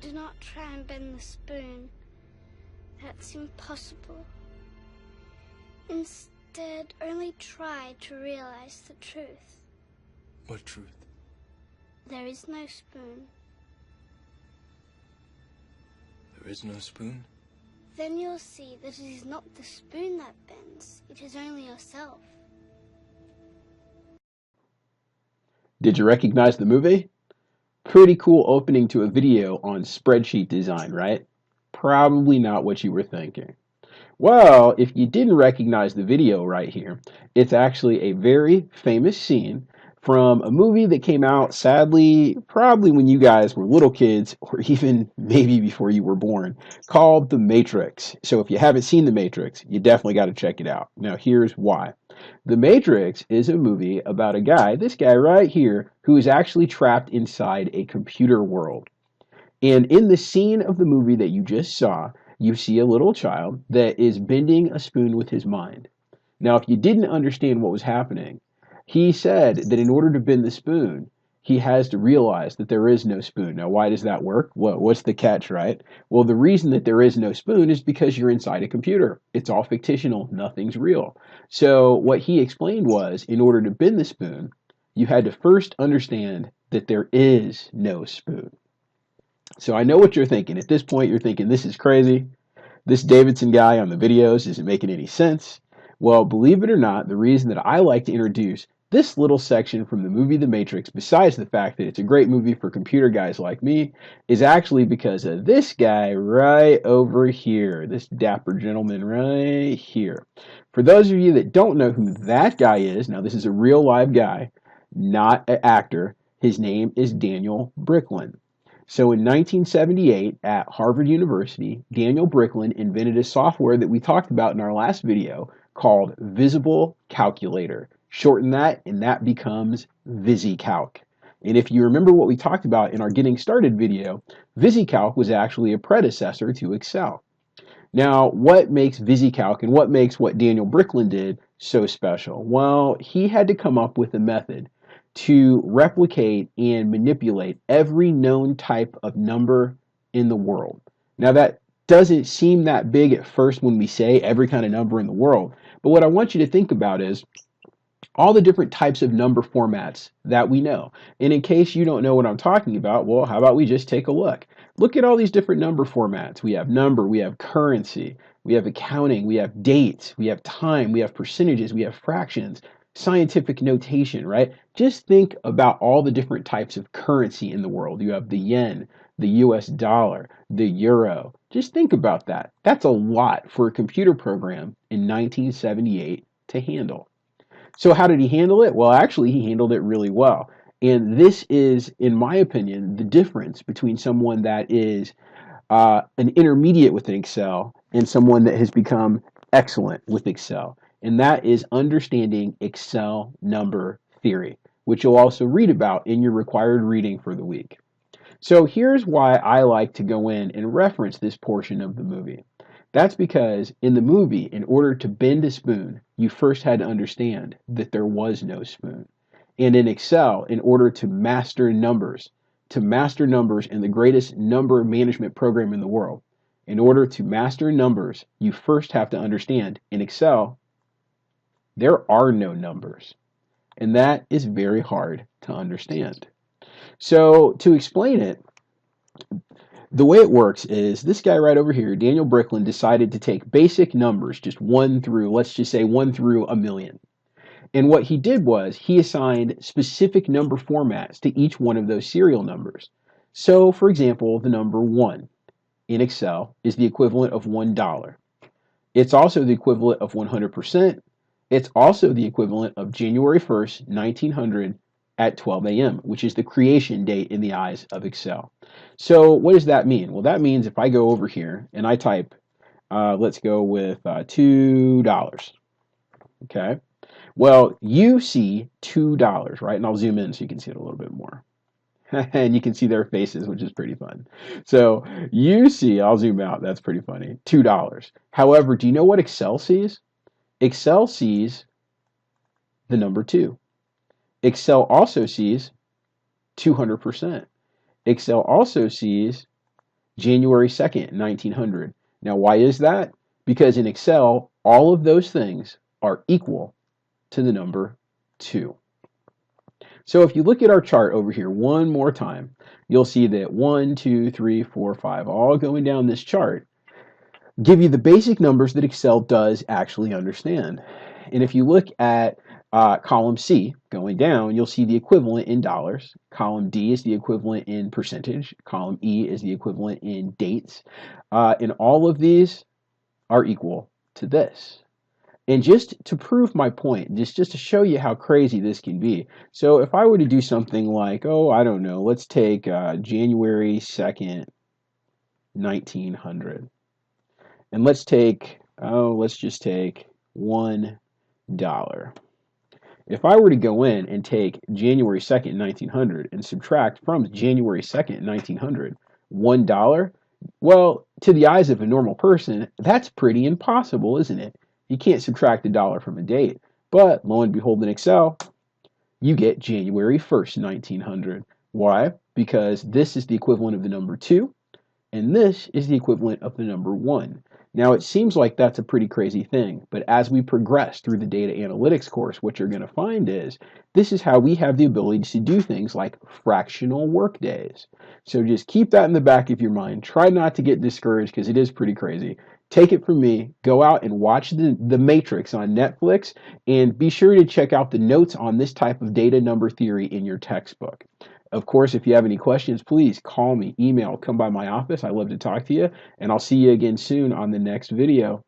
Do not try and bend the spoon. That's impossible. Instead, only try to realize the truth. What truth? There is no spoon. There is no spoon? Then you'll see that it is not the spoon that bends, it is only yourself. Did you recognize the movie? Pretty cool opening to a video on spreadsheet design, right? Probably not what you were thinking. Well, if you didn't recognize the video right here, it's actually a very famous scene from a movie that came out, sadly, probably when you guys were little kids, or even maybe before you were born, called The Matrix. So if you haven't seen The Matrix, you definitely got to check it out. Now, here's why. The Matrix is a movie about a guy, this guy right here, who is actually trapped inside a computer world. And in the scene of the movie that you just saw, you see a little child that is bending a spoon with his mind. Now, if you didn't understand what was happening, he said that in order to bend the spoon, he has to realize that there is no spoon. Now, why does that work? Well, what's the catch, right? Well, the reason that there is no spoon is because you're inside a computer. It's all fictional. Nothing's real. So what he explained was, in order to bend the spoon, you had to first understand that there is no spoon. So I know what you're thinking. At this point, you're thinking, this is crazy. This Davidson guy on the videos isn't making any sense. Well, believe it or not, the reason that I like to introduce this little section from the movie The Matrix, besides the fact that it's a great movie for computer guys like me, is actually because of this guy right over here, this dapper gentleman right here. For those of you that don't know who that guy is, now this is a real live guy, not an actor. His name is Daniel Bricklin. So in 1978 at Harvard University, Daniel Bricklin invented a software that we talked about in our last video called Visible Calculator. Shorten that, and that becomes VisiCalc. And if you remember what we talked about in our Getting Started video, VisiCalc was actually a predecessor to Excel. Now, what makes VisiCalc and what makes what Daniel Bricklin did so special? Well, he had to come up with a method to replicate and manipulate every known type of number in the world. Now, that doesn't seem that big at first when we say every kind of number in the world, but what I want you to think about is all the different types of number formats that we know. And in case you don't know what I'm talking about, well, how about we just take a look? Look at all these different number formats. We have number, we have currency, we have accounting, we have dates, we have time, we have percentages, we have fractions, scientific notation, right? Just think about all the different types of currency in the world. You have the yen, the US dollar, the euro. Just think about that. That's a lot for a computer program in 1978 to handle. So how did he handle it? Well, actually, he handled it really well. And this is, in my opinion, the difference between someone that is an intermediate with Excel and someone that has become excellent with Excel. And that is understanding Excel number theory, which you'll also read about in your required reading for the week. So here's why I like to go in and reference this portion of the movie. That's because in the movie, in order to bend a spoon, you first had to understand that there was no spoon. And in Excel, in order to master numbers in the greatest number management program in the world, in order to master numbers, you first have to understand in Excel, there are no numbers. And that is very hard to understand. So to explain it, the way it works is this guy right over here, Daniel Bricklin, decided to take basic numbers, just 1 through, let's just say 1 through a million. And what he did was he assigned specific number formats to each one of those serial numbers. So, for example, the number 1 in Excel is the equivalent of $1. It's also the equivalent of 100%. It's also the equivalent of January 1st, 1900 at 12 a.m., which is the creation date in the eyes of Excel. So what does that mean? Well, that means if I go over here and I type, let's go with $2, okay? Well, you see $2, right? And I'll zoom in so you can see it a little bit more. And you can see their faces, which is pretty fun. So you see, I'll zoom out, that's pretty funny, $2. However, do you know what Excel sees? Excel sees the number 2. Excel also sees 200%. Excel also sees January 2nd, 1900. Now, why is that? Because in Excel, all of those things are equal to the number 2. So if you look at our chart over here one more time, you'll see that 1, 2, 3, 4, 5, all going down this chart, give you the basic numbers that Excel does actually understand. And if you look at column C going down, you'll see the equivalent in dollars. Column D is the equivalent in percentage. Column E is the equivalent in dates. And all of these are equal to this. And just to prove my point, just to show you how crazy this can be. So if I were to do something like, oh, I don't know, let's take January 2nd, 1900. And let's just take $1. If I were to go in and take January 2nd, 1900 and subtract from January 2nd, 1900, $1, well, to the eyes of a normal person, that's pretty impossible, isn't it? You can't subtract a dollar from a date. But lo and behold, in Excel, you get January 1st, 1900. Why? Because this is the equivalent of the number 2, and this is the equivalent of the number 1. Now, it seems like that's a pretty crazy thing, but as we progress through the data analytics course, what you're going to find is this is how we have the ability to do things like fractional workdays. So just keep that in the back of your mind. Try not to get discouraged because it is pretty crazy. Take it from me, go out and watch the Matrix on Netflix, and be sure to check out the notes on this type of data number theory in your textbook. Of course, if you have any questions, please call me, email, come by my office. I love to talk to you, and I'll see you again soon on the next video.